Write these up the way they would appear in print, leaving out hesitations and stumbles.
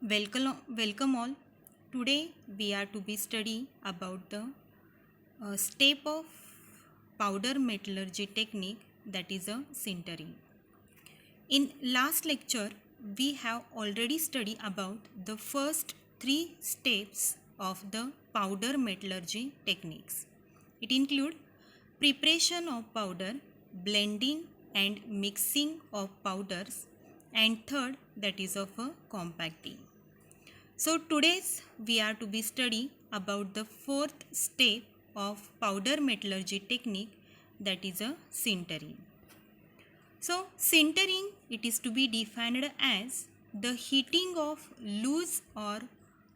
Welcome all. Today we are to be study about the step of powder metallurgy technique, that is a sintering. In last lecture we have already studied about the first three steps of the powder metallurgy techniques. It include preparation of powder, blending and mixing of powders, and third, that is of a compacting. So today's we are to be study about the fourth step of powder metallurgy technique, that is a sintering. So sintering, it is to be defined as the heating of loose or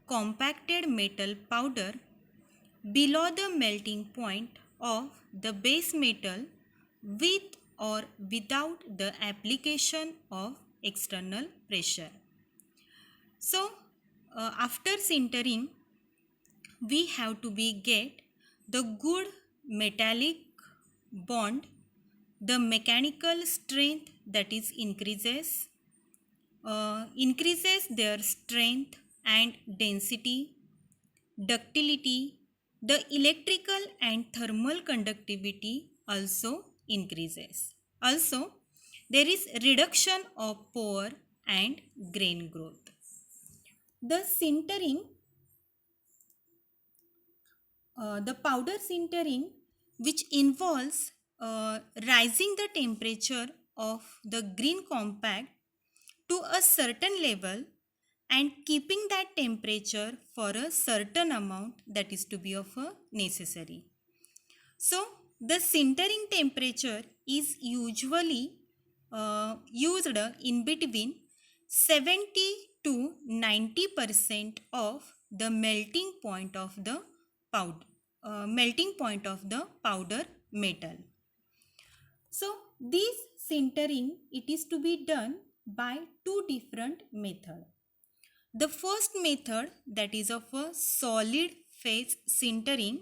compacted metal powder below the melting point of the base metal with or without the application of external pressure. So after sintering, we have to be get the good metallic bond, the mechanical strength, that is increases their strength and density, ductility, the electrical and thermal conductivity also increases. Also, there is reduction of pore and grain growth. The sintering, the powder sintering, which involves rising the temperature of the green compact to a certain level and keeping that temperature for a certain amount, that is to be of a necessary. So the sintering temperature is usually used in between 70 to 90% of the melting point of the powder metal. So this sintering, it is to be done by two different methods. The first method, that is of a solid phase sintering,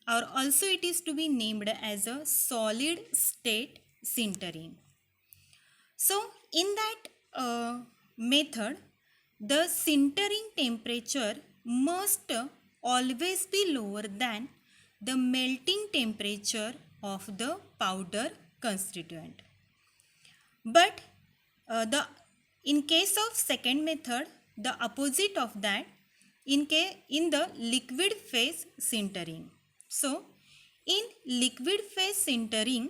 or also it is to be named as a solid state sintering. So in that method, the sintering temperature must always be lower than the melting temperature of the powder constituent. But the in case of second method, the opposite of that, in the liquid phase sintering. So in liquid phase sintering,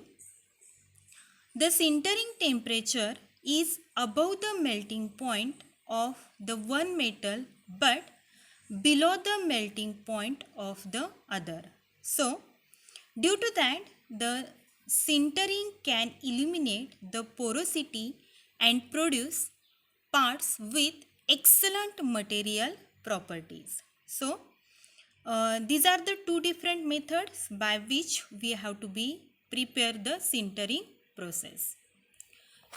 the sintering temperature is above the melting point of the one metal but below the melting point of the other. So due to that, the sintering can eliminate the porosity and produce parts with excellent material properties. So these are the two different methods by which we have to be prepare the sintering process.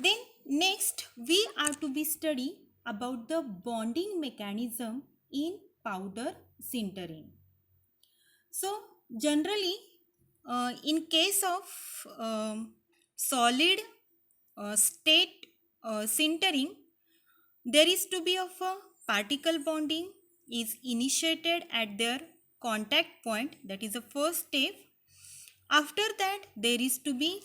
Then next we are to be study about the bonding mechanism in powder sintering. So generally in case of solid state sintering, there is to be of a particle bonding is initiated at their contact point, that is the first step. After that, there is to be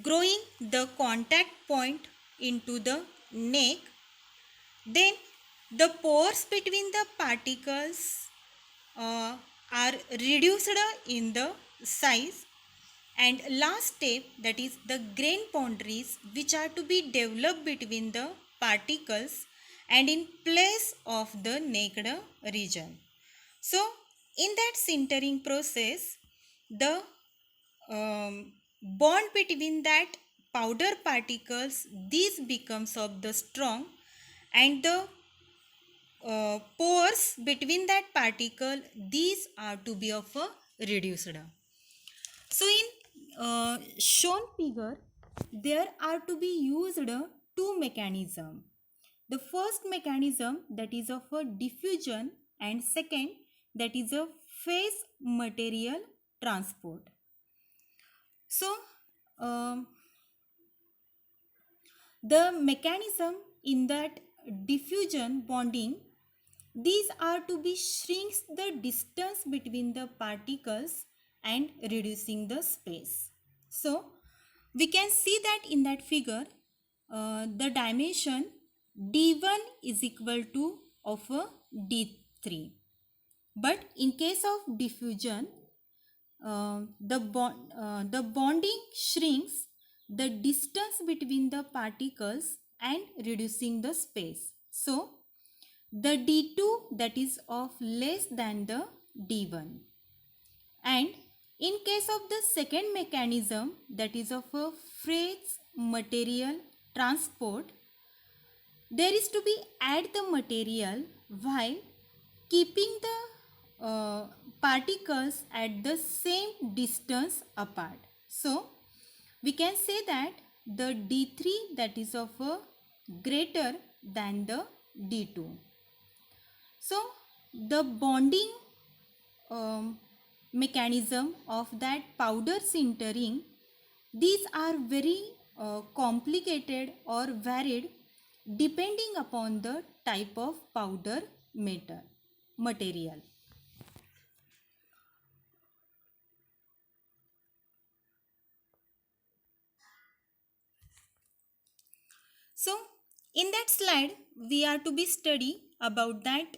growing the contact point into the neck. Then the pores between the particles are reduced in the size, and last step, that is the grain boundaries which are to be developed between the particles and in place of the naked region. So in that sintering process, the bond between that powder particles, these becomes of the strong, and the pores between that particle, these are to be of a reduced. So in shown figure, there are to be used two mechanisms. The first mechanism, that is of a diffusion, and second, that is a phase material transport. So the mechanism in that diffusion bonding, these are to be shrinks the distance between the particles and reducing the space. So we can see that in that figure, the dimension d1 is equal to of a d3. But in case of diffusion, the bonding shrinks the distance between the particles and reducing the space. So the d2 that is of less than the d1. And in case of the second mechanism, that is of a phase material transport, there is to be add the material while keeping the particles at the same distance apart. So we can say that the d3 that is of a greater than the d2. So the bonding mechanism of that powder sintering, these are very complicated or varied depending upon the type of powder material. So in that slide we are to be study about that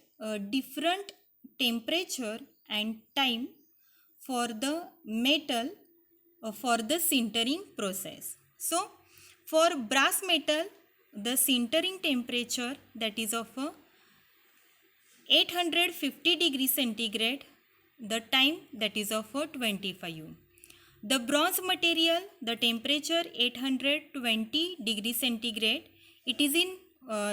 different temperature and time for the metal for the sintering process. So for brass metal, the sintering temperature that is of 850 degree centigrade, the time that is of 25. The bronze material, the temperature 820 degree centigrade, it is in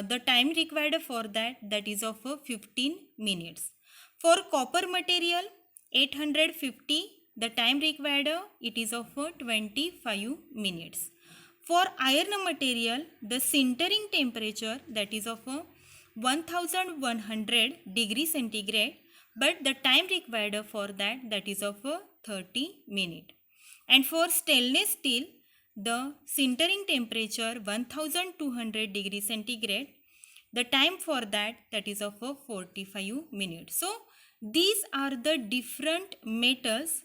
the time required for that is of 15 minutes. For copper material 850, the time required it is of 25 minutes. For iron material, the sintering temperature that is of 1100 degree centigrade, but the time required for that is of 30 minutes. And for stainless steel, the sintering temperature 1200 degree centigrade, the time for that is of 45 minutes. So these are the different metals,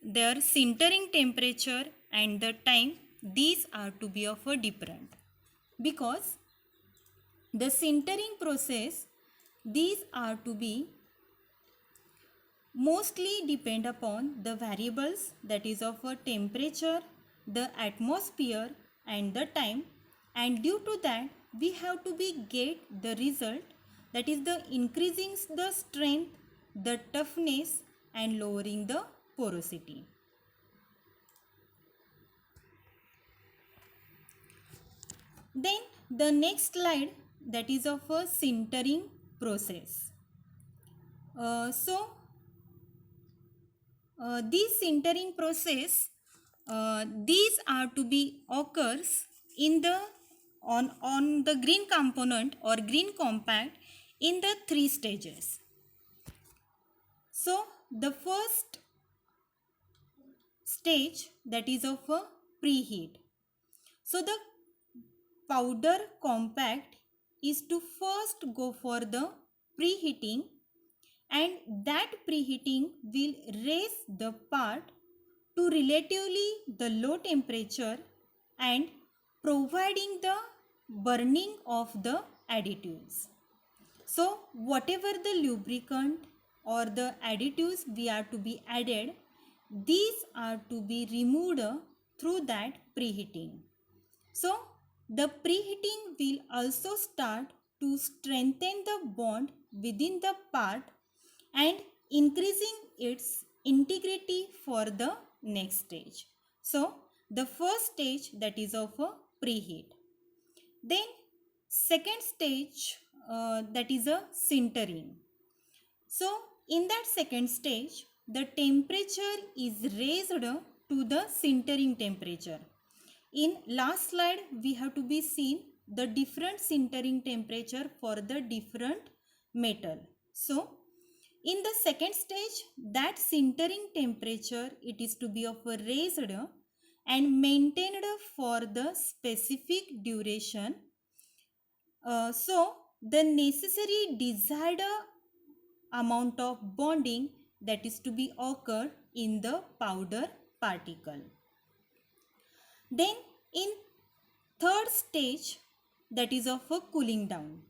their sintering temperature and the time, these are to be of a different, because the sintering process, these are to be mostly depend upon the variables that is of a temperature, the atmosphere and the time, and due to that we have to be get the result, that is the increasing the strength, the toughness and lowering the porosity. Then the next slide, that is of a sintering process. This sintering process, these are to be occurs in the on the green component or green compact in the 3 stages. So the first stage, that is of a preheat. So the powder compact is to first go for the preheating, and that preheating will raise the part to relatively the low temperature and providing the burning of the additives. So whatever the lubricant or the additives we are to be added, these are to be removed through that preheating. So the preheating will also start to strengthen the bond within the part and increasing its integrity for the next stage. So the first stage, that is of a preheat. Then second stage, that is a sintering. So in that second stage, the temperature is raised to the sintering temperature. In last slide we have to be seen the different sintering temperature for the different metal. So in the second stage, that sintering temperature, it is to be of a raised and maintained for the specific duration. So the necessary desired amount of bonding that is to be occurred in the powder particle. Then in third stage, that is of a cooling down.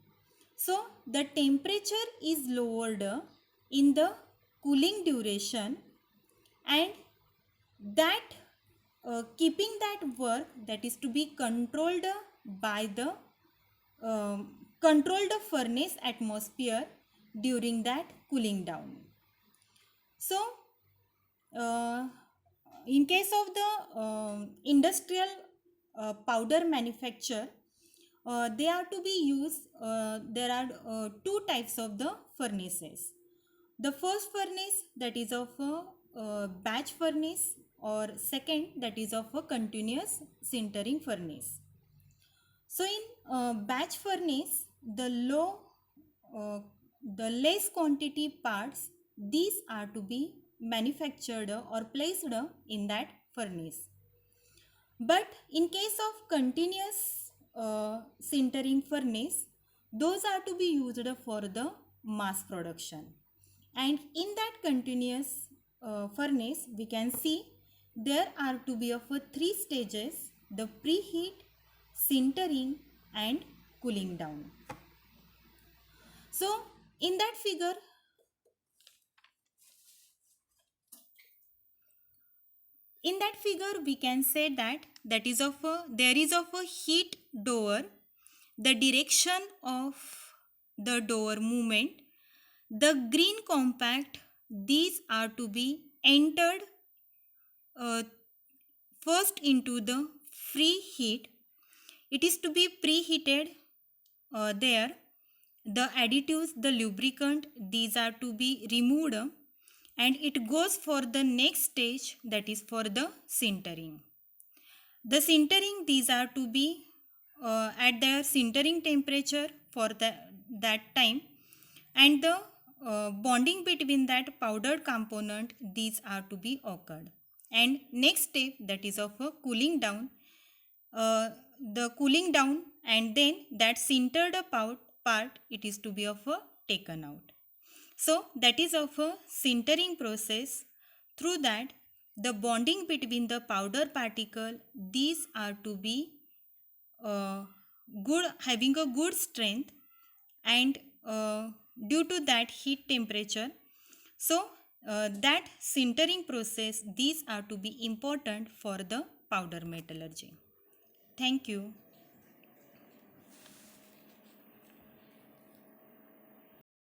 So the temperature is lowered in the cooling duration, and that keeping that work that is to be controlled by the controlled furnace atmosphere during that cooling down. So uh, in case of the industrial powder manufacture, they are to be used, there are two types of the furnaces. The first furnace, that is of a batch furnace, or second, that is of a continuous sintering furnace. So in batch furnace, uh, the less quantity parts, these are to be manufactured or placed in that furnace. But in case of continuous sintering furnace, those are to be used for the mass production. And in that continuous furnace, we can see there are to be of three stages: the preheat, sintering, and cooling down. So in that figure, we can say that there is of a heat door, the direction of the door movement, the green compact, these are to be entered uh, first into the free heat. It is to be preheated there. The additives, the lubricant, these are to be removed, and it goes for the next stage, that is for the sintering. The sintering, these are to be at their sintering temperature for that time, and the bonding between that powdered component, these are to be occurred. And next step, that is of a cooling down, the cooling down, and then that sintered part, it is to be of a taken out. So that is of a sintering process. Through that, the bonding between the powder particle, these are to be good, having a good strength, and due to that heat temperature, so that sintering process, these are to be important for the powder metallurgy. Thank you.